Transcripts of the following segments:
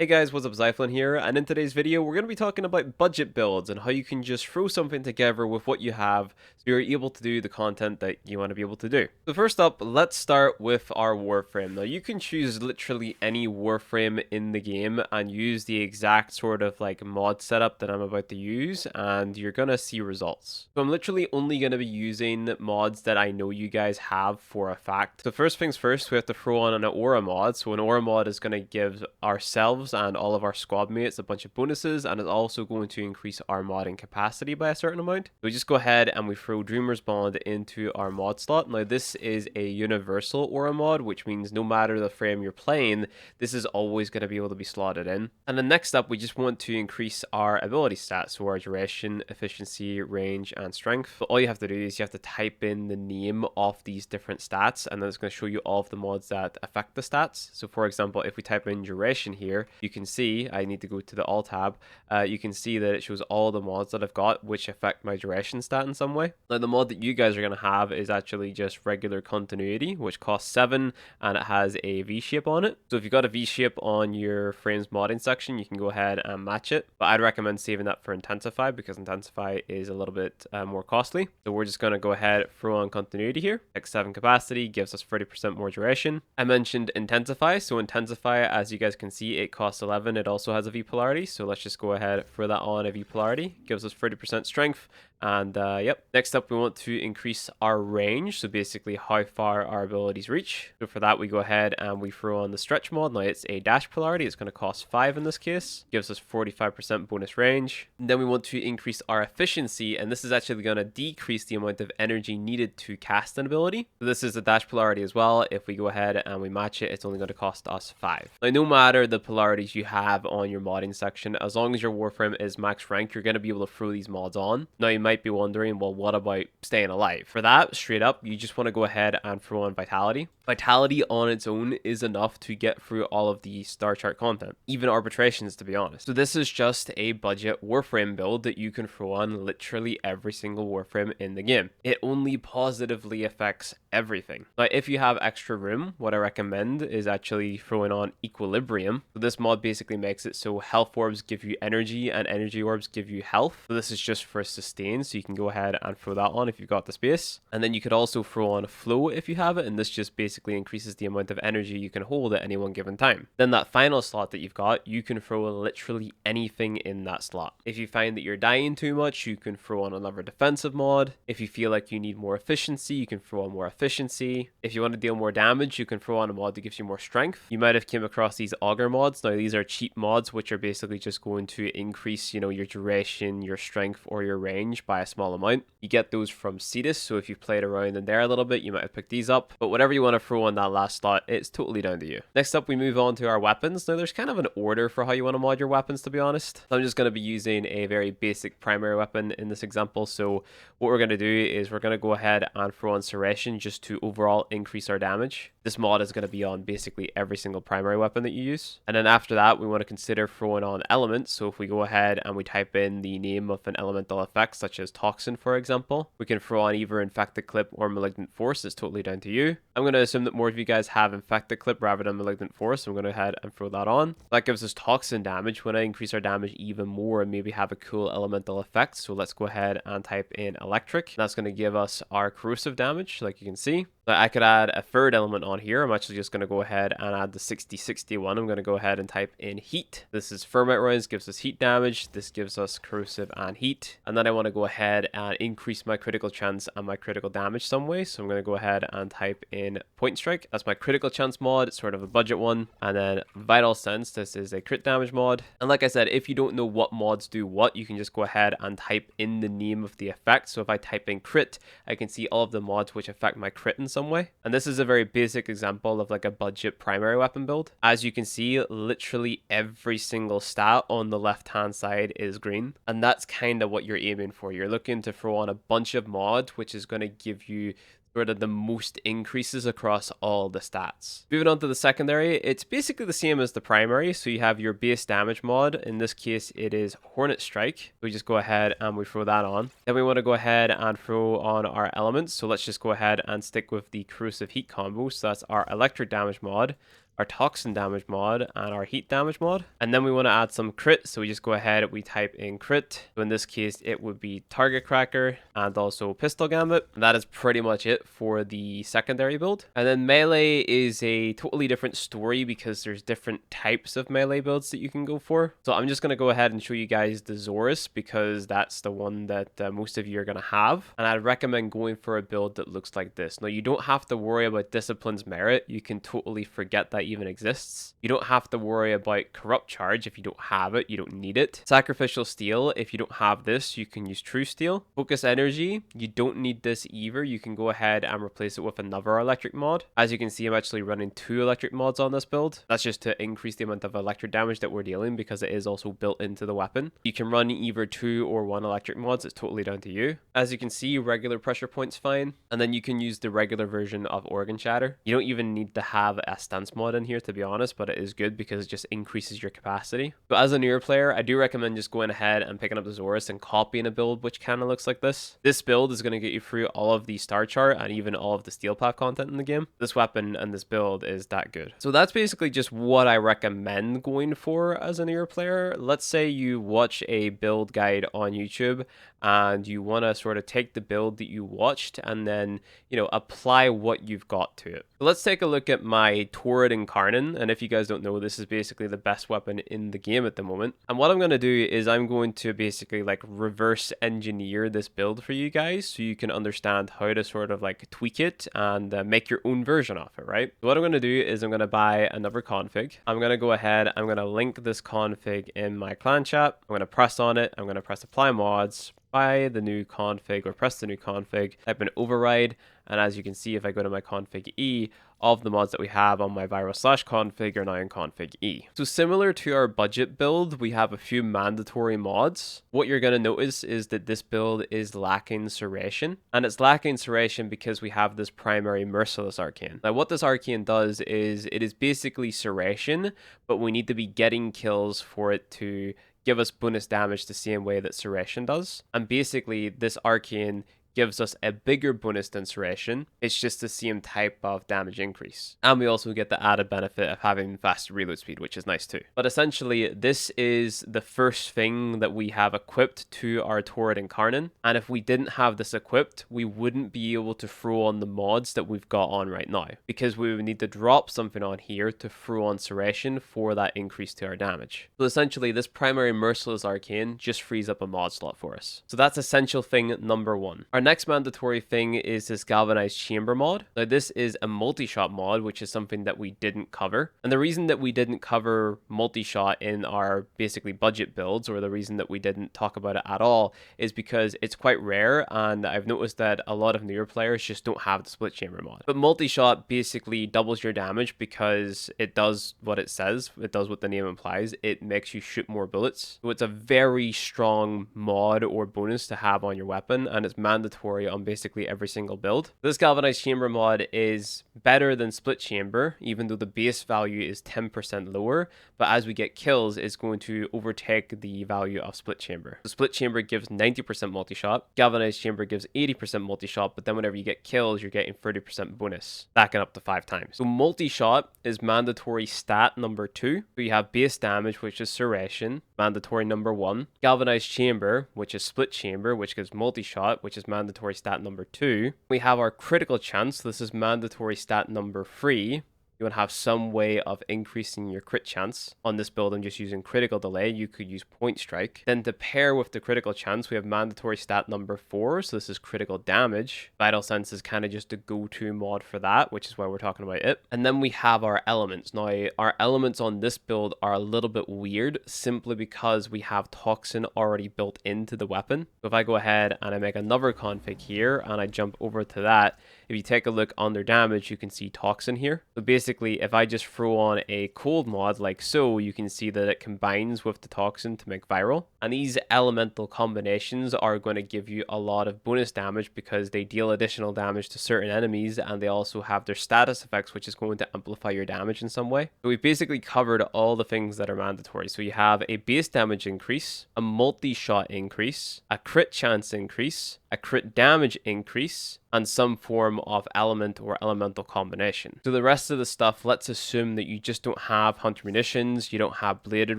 Hey guys, what's up, iFlynn here, and in today's video we're going to be talking about budget builds and how you can just throw something together with what you have so you're able to do the content that you want to be able to do. So first up, let's start with our Warframe. Now you can choose literally any Warframe in the game and use the exact sort of like mod setup that I'm about to use, and you're going to see results. So I'm literally only going to be using mods that I know you guys have for a fact. So first things first, we have to throw on an aura mod. So an aura mod is going to give ourselves and all of our squad mates a bunch of bonuses, and it's also going to increase our modding capacity by a certain amount. So we just go ahead and we throw Dreamer's Bond into our mod slot. Now this is a universal aura mod, which means no matter the frame you're playing, this is always going to be able to be slotted in. And then next up, we just want to increase our ability stats, so our duration, efficiency, range, and strength. So all you have to do is you have to type in the name of these different stats, and then it's going to show you all of the mods that affect the stats. So for example, if we type in duration here, you can see, I need to go to the Alt tab, you can see that it shows all the mods that I've got which affect my duration stat in some way. Now the mod that you guys are going to have is actually just regular continuity, which costs 7, and it has a V-shape on it. So if you've got a V-shape on your frames modding section, you can go ahead and match it, but I'd recommend saving that for Intensify because Intensify is a little bit more costly. So we're just going to go ahead, throw on continuity here. X7 capacity gives us 30% more duration. I mentioned Intensify, so Intensify, as you guys can see, it costs 11. It also has a V polarity, so let's just go ahead, throw that on a V polarity. Gives us 30% strength. And yep, next up we want to increase our range, so basically how far our abilities reach. So for that we go ahead and we throw on the stretch mod. Now it's a dash polarity, it's going to cost 5 in this case, gives us 45% bonus range. And then we want to increase our efficiency, and this is actually going to decrease the amount of energy needed to cast an ability. So this is a dash polarity as well. If we go ahead and we match it, it's only going to cost us 5. Now no matter the polarities you have on your modding section, as long as your Warframe is max rank, you're going to be able to throw these mods on. Now you might be wondering, well, what about staying alive? For that, straight up, you just want to go ahead and throw on Vitality. Vitality on its own is enough to get through all of the star chart content, even arbitrations, to be honest. So this is just a budget Warframe build that you can throw on literally every single Warframe in the game. It only positively affects everything. Now if you have extra room, what I recommend is actually throwing on Equilibrium. So this mod basically makes it so health orbs give you energy and energy orbs give you health. So this is just for sustain, so you can go ahead and throw that on if you've got the space. And then you could also throw on Flow if you have it, and this just basically increases the amount of energy you can hold at any one given time. Then that final slot that you've got, you can throw literally anything in that slot. If you find that you're dying too much, you can throw on another defensive mod. If you feel like you need more efficiency, you can throw on more efficiency. If you want to deal more damage, you can throw on a mod that gives you more strength. You might have came across these auger mods. Now these are cheap mods which are basically just going to increase, your duration, your strength, or your range by a small amount. You get those from Cetus, so if you've played around in there a little bit, you might have picked these up. But whatever you want to throw on that last slot, it's totally down to you. Next up, we move on to our weapons. Now there's kind of an order for how you want to mod your weapons, to be honest. So I'm just going to be using a very basic primary weapon in this example. So what we're going to do is we're going to go ahead and throw on Serration just to overall increase our damage. This mod is going to be on basically every single primary weapon that you use. And then after that, we want to consider throwing on elements. So if we go ahead and we type in the name of an elemental effect, such as Toxin, for example, we can throw on either Infected Clip or Malignant Force. It's totally down to you. I'm going to assume that more of you guys have Infected Clip rather than Malignant Force, so I'm going to go ahead and throw that on. That gives us Toxin damage. When I increase our damage even more and maybe have a cool elemental effect, so let's go ahead and type in Electric. That's going to give us our corrosive damage, like you can see. I could add a third element on here. I'm actually just going to go ahead and add the 6061. I'm going to go ahead and type in heat. This is Thermite Rounds, gives us heat damage. This gives us corrosive and heat. And then I want to go ahead and increase my critical chance and my critical damage some way. So I'm going to go ahead and type in Point Strike. That's my critical chance mod. It's sort of a budget one. And then Vital Sense. This is a crit damage mod. And like I said, if you don't know what mods do what, you can just go ahead and type in the name of the effect. So if I type in crit, I can see all of the mods which affect my crit in some way. And this is a very basic example of like a budget primary weapon build. As you can see, literally every single stat on the left hand side is green, and that's kind of what you're aiming for. You're looking to throw on a bunch of mods which is going to give you sort of the most increases across all the stats. Moving on to the secondary, it's basically the same as the primary. So you have your base damage mod. In this case, it is Hornet Strike. We just go ahead and we throw that on. Then we want to go ahead and throw on our elements. So let's just go ahead and stick with the corrosive heat combo. So that's our electric damage mod, our toxin damage mod, and our heat damage mod. And then we want to add some crit, so we just go ahead, we type in crit. So in this case, it would be target cracker and also pistol gambit. And that is pretty much it for the secondary build. And then melee is a totally different story because there's different types of melee builds that you can go for. So I'm just going to go ahead and show you guys the Zorus because that's the one that most of you are going to have. And I'd recommend going for a build that looks like this. Now, you don't have to worry about Discipline's merit. You can totally forget that even exists. You don't have to worry about Corrupt Charge if you don't have it. You don't need it. Sacrificial Steel, if you don't have this, you can use True Steel. Focus Energy, you don't need this either. You can go ahead and replace it with another electric mod. As you can see, I'm actually running 2 electric mods on this build. That's just to increase the amount of electric damage that we're dealing because it is also built into the weapon. You can run either 2 or 1 electric mods. It's totally down to you. As you can see, regular pressure point's fine. And then you can use the regular version of Organ Shatter. You don't even need to have a stance mod in here, to be honest, but it is good because it just increases your capacity. But as a newer player, I do recommend just going ahead and picking up the Zorus and copying a build which kind of looks like this. This build is going to get you through all of the star chart and even all of the steel path content in the game. This weapon and this build is that good. So that's basically just what I recommend going for as a newer player. Let's say you watch a build guide on YouTube and you want to sort of take the build that you watched and then, you know, apply what you've got to it. So let's take a look at my Torrid Incarnon. And if you guys don't know, this is basically the best weapon in the game at the moment. And what I'm going to do is I'm going to basically like reverse engineer this build for you guys so you can understand how to sort of like tweak it and make your own version of it, right? So what I'm going to do is I'm going to buy another config. I'm going to go ahead, I'm going to link this config in my clan chat. I'm going to press on it. I'm going to press apply mods, buy the new config or press the new config, type in override. And as you can see, if I go to my config E, all of the mods that we have on my viral/config are now in config E. So similar to our budget build, we have a few mandatory mods. What you're going to notice is that this build is lacking Serration. And it's lacking Serration because we have this primary Merciless Arcane. Now what this Arcane does is it is basically Serration, but we need to be getting kills for it to give us bonus damage the same way that Serration does. And basically this Arcane gives us a bigger bonus than Serration. It's just the same type of damage increase. And we also get the added benefit of having faster reload speed, which is nice too. But essentially, this is the first thing that we have equipped to our Torrid Incarnon. And if we didn't have this equipped, we wouldn't be able to throw on the mods that we've got on right now. Because we would need to drop something on here to throw on Serration for that increase to our damage. So essentially, this primary Merciless Arcane just frees up a mod slot for us. So that's essential thing number 1. Our next mandatory thing is this Galvanized Chamber mod. Now this is a multi-shot mod, which is something that we didn't cover. And the reason that we didn't cover multi-shot in our basically budget builds, or the reason that we didn't talk about it at all, is because it's quite rare, and I've noticed that a lot of newer players just don't have the split chamber mod. But multi-shot basically doubles your damage because it does what it says. It does what the name implies. It makes you shoot more bullets. So it's a very strong mod or bonus to have on your weapon, and it's mandatory on basically every single build. This Galvanized Chamber mod is better than Split Chamber, even though the base value is 10% lower, but as we get kills, it's going to overtake the value of Split Chamber. The Split Chamber gives 90% multi-shot, Galvanized Chamber gives 80% multi-shot, but then whenever you get kills, you're getting 30% bonus, backing up to 5 times. So multi-shot is mandatory stat number 2. So you have base damage, which is Serration, mandatory number 1. Galvanized Chamber, which is Split Chamber, which gives multi-shot, which is mandatory stat number 2. We have our critical chance. This is mandatory stat number 3. You want to have some way of increasing your crit chance. On this build, I'm just using critical delay. You could use point strike. Then to pair with the critical chance, we have mandatory stat number 4. So this is critical damage. Vital Sense is kind of just a go-to mod for that, which is why we're talking about it. And then we have our elements. Now, our elements on this build are a little bit weird simply because we have Toxin already built into the weapon. So if I go ahead and I make another config here and I jump over to that, if you take a look under damage, you can see Toxin here. So basically, if I just throw on a cold mod like so, you can see that it combines with the Toxin to make viral. And these elemental combinations are going to give you a lot of bonus damage because they deal additional damage to certain enemies, and they also have their status effects, which is going to amplify your damage in some way. So we've basically covered all the things that are mandatory. So you have a base damage increase, a multi-shot increase, a crit chance increase, a crit damage increase, and some form of element or elemental combination. So the rest of the stuff, let's assume that you just don't have hunter munitions, you don't have bladed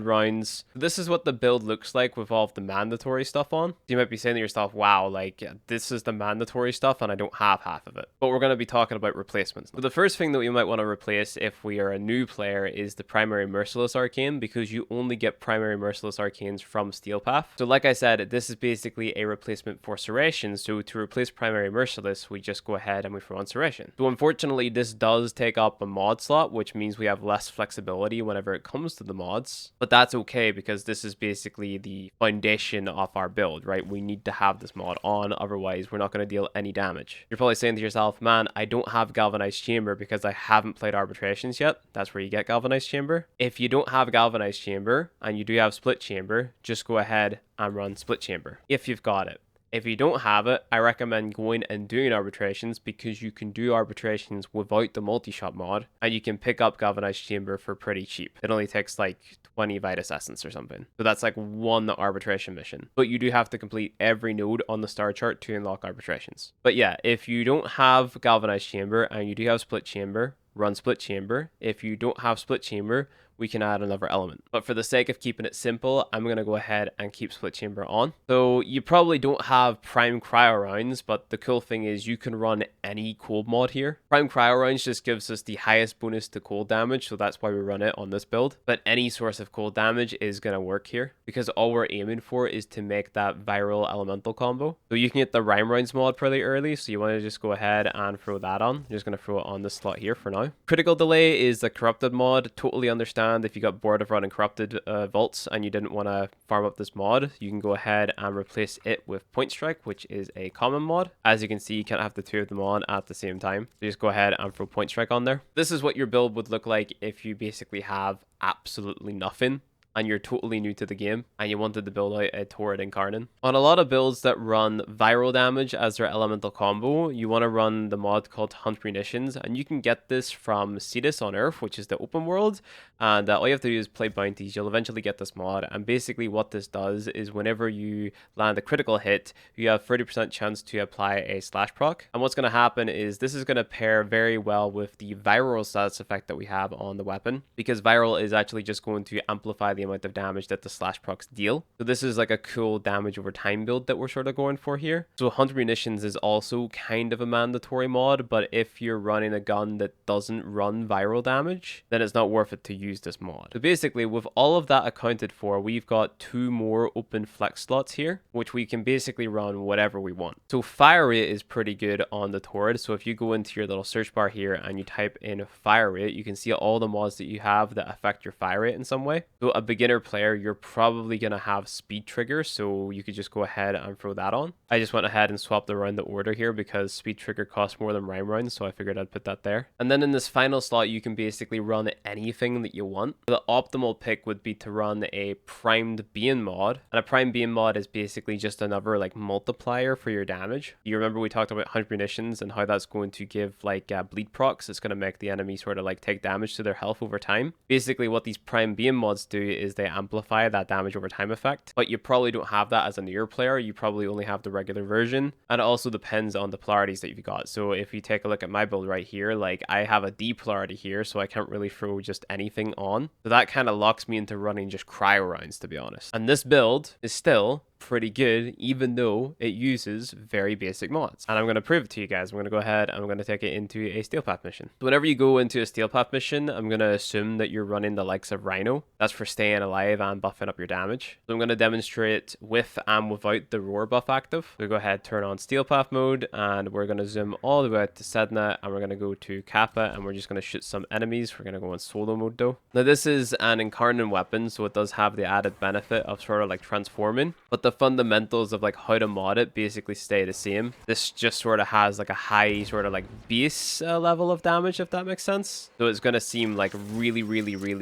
rounds. This is what the build looks like with all of the mandatory stuff on. You might be saying to yourself, wow, like this is the mandatory stuff and I don't have half of it. But we're going to be talking about replacements. So the first thing that we might want to replace if we are a new player is the primary merciless arcane, because you only get primary merciless arcanes from Steel Path. So like I said, this is basically a replacement for Serration. So to replace primary merciless, we just go ahead and we throw on Serration. So unfortunately, this does take up a mod slot, which means we have less flexibility whenever it comes to the mods. But that's okay, because this is basically the foundation of our build, right? We need to have this mod on, otherwise we're not going to deal any damage. You're probably saying to yourself, man, I don't have Galvanized Chamber because I haven't played Arbitrations yet. That's where you get Galvanized Chamber. If you don't have Galvanized Chamber and you do have Split Chamber, just go ahead and run Split Chamber if you've got it. If you don't have it, I recommend going and doing Arbitrations, because you can do Arbitrations without the multi-shot mod, and you can pick up Galvanized Chamber for pretty cheap. It only takes like 20 Vitus Essence or something. So that's like one arbitration mission. But you do have to complete every node on the star chart to unlock Arbitrations. But yeah, if you don't have Galvanized Chamber and you do have Split Chamber, run Split Chamber. If you don't have Split Chamber, we can add another element. But for the sake of keeping it simple, I'm going to go ahead and keep Split Chamber on. So you probably don't have Prime Cryo rounds, but the cool thing is you can run any cold mod here. Prime Cryo rounds just gives us the highest bonus to cold damage, so that's why we run it on this build. But any source of cold damage is going to work here, because all we're aiming for is to make that viral elemental combo. So you can get the Rhyme rounds mod pretty early, so you want to just go ahead and throw that on. I'm just going to throw it on this slot here for now. Critical delay is the corrupted mod. Totally understand if you got bored of running corrupted vaults and you didn't want to farm up this mod, you can go ahead and replace it with Point Strike, which is a common mod. As you can see, you can't have the two of them on at the same time. So just go ahead and throw Point Strike on there. This is what your build would look like if you basically have absolutely nothing and you're totally new to the game and you wanted to build out a Torrid Incarnate. On a lot of builds that run viral damage as their elemental combo, you want to run the mod called Hunt Munitions, and you can get this from Cetus on Earth, which is the open world, and all you have to do is play bounties. You'll eventually get this mod, and basically what this does is whenever you land a critical hit, you have 30% chance to apply a slash proc, and what's going to happen is this is going to pair very well with the viral status effect that we have on the weapon, because viral is actually just going to amplify the amount of damage that the slash procs deal. So this is like a cool damage over time build that we're sort of going for here. So Hunt Munitions is also kind of a mandatory mod, but if you're running a gun that doesn't run viral damage, then it's not worth it to use this mod. So basically, with all of that accounted for, we've got 2 more open flex slots here, which we can basically run whatever we want. So fire rate is pretty good on the Torrid. So if you go into your little search bar here and you type in fire rate, you can see all the mods that you have that affect your fire rate in some way. So a beginner player, you're probably going to have speed trigger, so you could just go ahead and throw that on. I just went ahead and swapped around the order here because speed trigger costs more than rhyme rounds, so I figured I'd put that there. And then in this final slot, you can basically run anything that you want. The optimal pick would be to run a primed beam mod, and a primed beam mod is basically just another like multiplier for your damage. You remember we talked about 100 munitions and how that's going to give like bleed procs. It's going to make the enemy sort of like take damage to their health over time. Basically what these prime beam mods do is they amplify that damage over time effect, but you probably don't have that as a newer player. You probably only have the regular version, and it also depends on the polarities that you've got. So if you take a look at my build right here, like I have a D polarity here, so I can't really throw just anything on. So that kind of locks me into running just cryo rounds, to be honest. And this build is still pretty good, even though it uses very basic mods. And I'm going to prove it to you guys. I'm going to go ahead and I'm going to take it into a Steel Path mission. So whenever you go into a Steel Path mission, I'm going to assume that you're running the likes of Rhino. That's for staying alive and buffing up your damage. So I'm going to demonstrate with and without the roar buff active. So go ahead, turn on Steel Path mode, and we're going to zoom all the way out to Sedna, and we're going to go to Kappa, and we're just going to shoot some enemies. We're going to go in solo mode though. Now this is an incarnate weapon, so it does have the added benefit of sort of like transforming, but the fundamentals of like how to mod it basically stay the same. This just sort of has like a high sort of like base level of damage, if that makes sense. So it's going to seem like really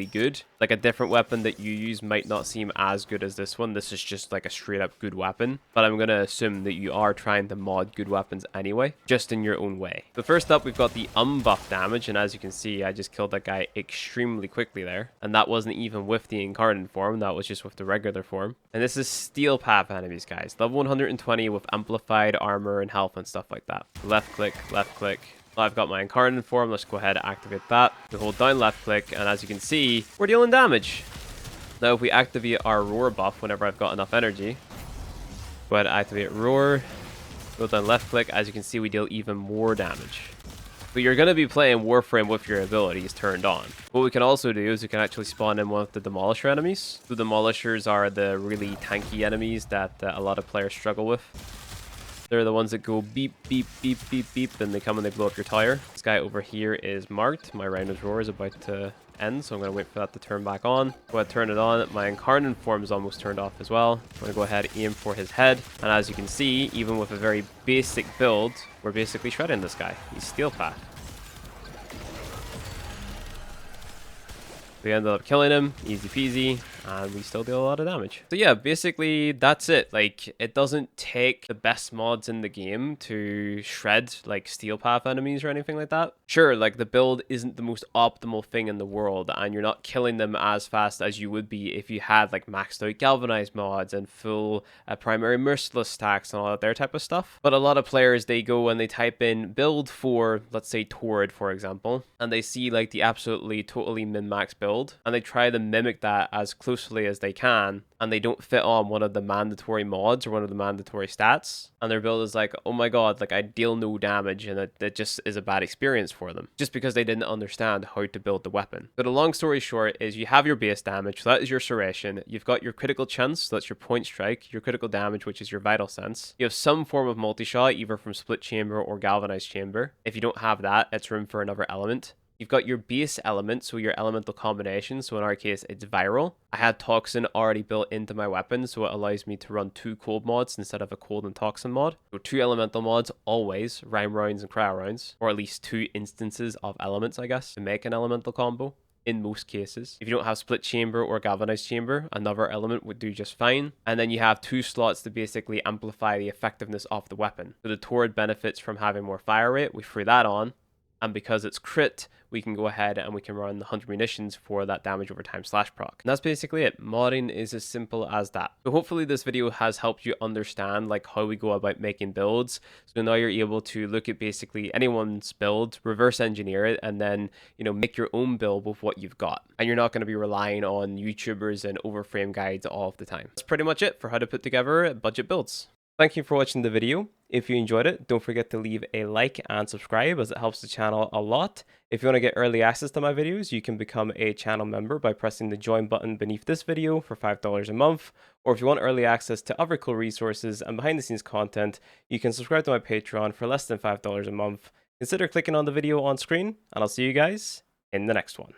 good. Like a different weapon that you use might not seem as good as this one. This is just like a straight up good weapon, but I'm going to assume that you are trying to mod good weapons anyway, just in your own way. So first up, we've got the unbuff damage, and as you can see, I just killed that guy extremely quickly there, and that wasn't even with the incarnate form, that was just with the regular form. And this is Steel Path path enemies, guys. Level 120 with amplified armor and health and stuff like that. Left click, left click. I've got my incarnate form. Let's go ahead and activate that. We hold down left click, and as you can see, we're dealing damage. Now, if we activate our roar buff whenever I've got enough energy, go ahead and activate roar. Go down left click. As you can see, we deal even more damage. But you're going to be playing Warframe with your abilities turned on. What we can also do is we can actually spawn in one of the Demolisher enemies. The Demolishers are the really tanky enemies that a lot of players struggle with. They're the ones that go beep, beep, beep, beep, beep, and they come and they blow up your tire. This guy over here is marked. My Rhino's Roar is about to end, so I'm going to wait for that to turn back on. Go ahead, turn it on. My incarnate form is almost turned off as well. I'm going to go ahead and aim for his head. And as you can see, even with a very basic build, we're basically shredding this guy. He's Steel Path. We ended up killing him, easy peasy, and we still deal a lot of damage. So yeah, basically that's it. Like, it doesn't take the best mods in the game to shred like Steel Path enemies or anything like that. Sure, like the build isn't the most optimal thing in the world, and you're not killing them as fast as you would be if you had like maxed out galvanized mods and full primary merciless stacks and all that there type of stuff. But a lot of players, they go and they type in build for, let's say, Torrid, for example, and they see like the absolutely totally min-max build, and they try to mimic that as closely as they can, and they don't fit on one of the mandatory mods or one of the mandatory stats, and their build is like, oh my god, like I deal no damage, and it just is a bad experience for them, just because they didn't understand how to build the weapon. But the long story short is you have your base damage, so that is your Serration. You've got your critical chance, so that's your point strike, your critical damage, which is your vital sense. You have some form of multi-shot, either from split chamber or galvanized chamber. If you don't have that, it's room for another element. You've got your base element, so your elemental combination, so in our case, it's viral. I had Toxin already built into my weapon, so it allows me to run 2 cold mods instead of a cold and Toxin mod. So 2 elemental mods, always, Rhyme rounds and Cryo rounds, or at least 2 instances of elements, I guess, to make an elemental combo. In most cases, if you don't have split chamber or galvanized chamber, another element would do just fine. And then you have 2 slots to basically amplify the effectiveness of the weapon. So the Torrid benefits from having more fire rate, we threw that on. And because it's crit, we can go ahead and we can run the 100 munitions for that damage over time / proc. And that's basically it. Modding is as simple as that. So hopefully this video has helped you understand like how we go about making builds. So now you're able to look at basically anyone's build, reverse engineer it, and then, you know, make your own build with what you've got. And you're not going to be relying on YouTubers and overframe guides all of the time. That's pretty much it for how to put together budget builds. Thank you for watching the video. If you enjoyed it, don't forget to leave a like and subscribe, as it helps the channel a lot. If you want to get early access to my videos, you can become a channel member by pressing the join button beneath this video for $5 a month. Or if you want early access to other cool resources and behind the scenes content, you can subscribe to my Patreon for less than $5 a month. Consider clicking on the video on screen, and I'll see you guys in the next one.